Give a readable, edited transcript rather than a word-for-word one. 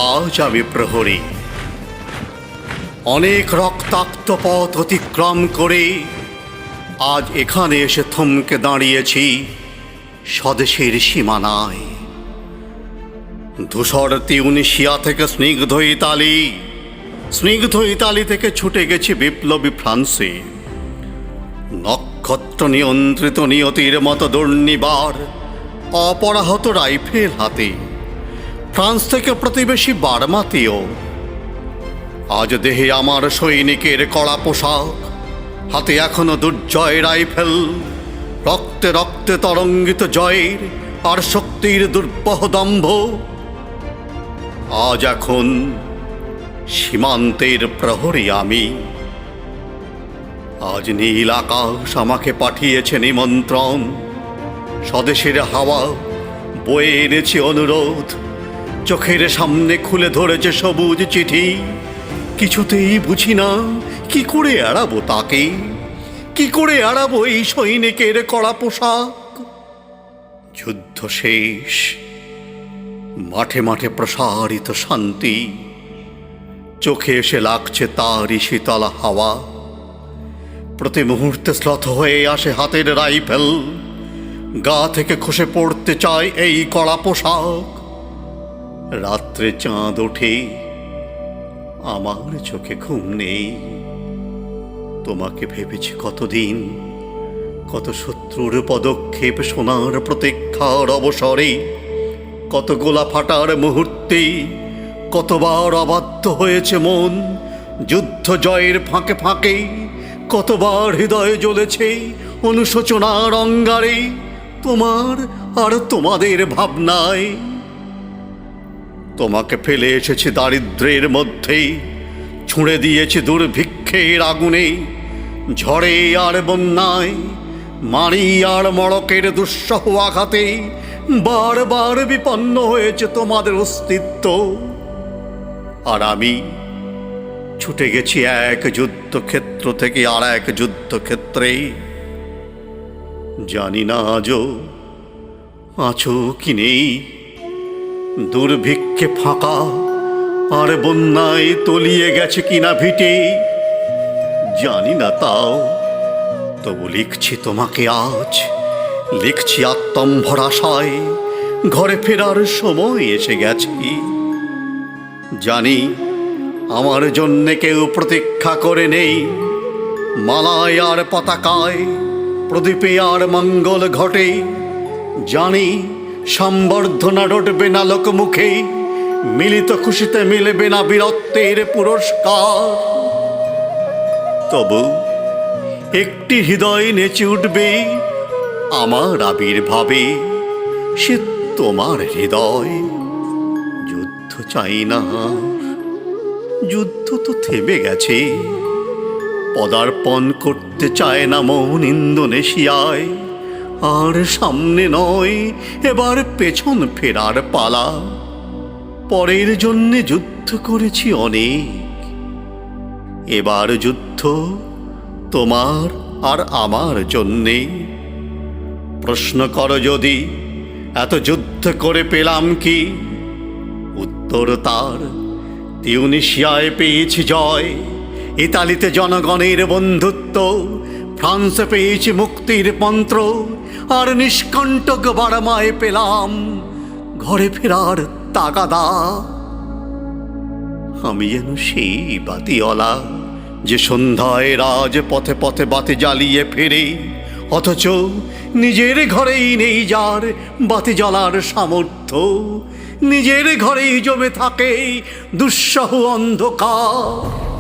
আজ আমি প্রহরী, অনেক রক্তাক্ত পথ অতিক্রম করে আজ এখানে এসে থমকে দাঁড়িয়েছি স্বদেশের সীমানায়। ধূসর তিউনিসিয়া থেকে স্নিগ্ধ ইতালি, স্নিগ্ধ ইতালি থেকে ছুটে গেছি বিপ্লবী ফ্রান্সে। নক্ষত্র নিয়ন্ত্রিত নিয়তির মতো দুর্নিবার অপরাহত রাইফেল হাতে ফ্রান্স থেকে প্রতিবেশী বার্মাতেও। আজ দেহে আমার সৈনিকের কড়া পোশাক, হাতে এখনো দুর্জয় রাইফেল, রক্তে রক্তে তরঙ্গিত জয়ের আর শক্তির দুর্বহ দম্ভ। আজ এখন সীমান্তের প্রহরী আমি। আজ নীল আকাশ আমাকে পাঠিয়েছে নিমন্ত্রণ, স্বদেশের হাওয়া বয়ে এনেছে অনুরোধ, চোখের সামনে খুলে ধরেছে সবুজ চিঠি। কিছুতেই বুঝি না কি করে এড়াবো তাকে, কি করে এড়াবো এই সৈনিকের কড়া পোশাক। যুদ্ধ শেষ, মাঠে মাঠে প্রসারিত শান্তি, চোখে এসে লাগছে তারই শীতল হাওয়া। প্রতি মুহূর্তে শ্লথ হয়ে আসে হাতের রাইফেল, গা থেকে খসে পড়তে চায় এই কড়া পোশাক। রাত্রে চাঁদ ওঠে, আমার চোখে ঘুম নেই। তোমাকে ভেবেছি কতদিন, কত শত্রুর পদক্ষেপ শোনার প্রতীক্ষার অবসরে, কত গোলা ফাটার মুহূর্তে, কতবার অবাধ্য হয়েছে মন যুদ্ধ জয়ের ফাঁকে ফাঁকে, কতবার হৃদয়ে জ্বলেছে অনুশোচনার অঙ্গারে তোমার আর তোমাদের ভাবনায়। তোমাকে ফেলে এসেছি দারিদ্র্যের মধ্যে, ছুঁড়ে দিয়েছি দুর্ভিক্ষের আগুনে, ঝড়ে আর বন্যায়, মারি আর মড়কের দুঃসহ আঘাতে বারবার বিপন্ন হয়েছে তোমাদের অস্তিত্ব। আর আমি ছুটে গেছি এক যুদ্ধক্ষেত্র থেকে আর এক যুদ্ধক্ষেত্রে। জানি না আজও আছো কি নেই, দুর্ভিক্ষে ফাঁকা আর বন্যায় তলিয়ে গেছে কিনা ভিটে। জানি না তাও, তবু লিখছি তোমাকে আজ, লিখছি আত্মম্ভর আশায় ঘরে ফেরার সময় এসে গেছে। জানি আমার জন্যে কেউ প্রতীক্ষা করে নেই, মালায় আর পতাকায়, প্রদীপে আর মঙ্গল ঘটে। জানি সম্বর্ধনা রটবে না লোকমুখে, মিলিত খুশিতে মিলবে না বীরত্বের পুরস্কার। তবু একটি হৃদয় নেচে উঠবে আমার আবির্ভাবে, সে তোমার হৃদয়। যুদ্ধ চাই না, যুদ্ধ তো থেমে গেছে। পদার্পণ করতে চায় না মন ইন্দোনেশিয়ায়, আর সামনে নয় এবার পেছন ফেরার পালা। পরের জন্যে যুদ্ধ করেছি অনেক, এবার যুদ্ধ তোমার আর আমার জন্যে। প্রশ্ন করো যদি এত যুদ্ধ করে পেলাম কি, উত্তর তার তিউনিসিয়ায় পেয়েছি জয়, ইতালিতে জনগণের বন্ধুত্ব, ফ্রান্সে পেয়েছি মুক্তির মন্ত্র, আর নিষ্কণ্টক বার্মায় পেলাম ঘরে ফেরার তাগাদা। আমি যেন সেই বাতিওয়ালা যে সন্ধ্যায় রাজ পথে পথে বাতি জ্বালিয়ে ফেরে, অথচ নিজের ঘরেই নেই যার বাতি জ্বালার সামর্থ্য। নিজের ঘরেই জমে থাকে দুঃসহ অন্ধকার।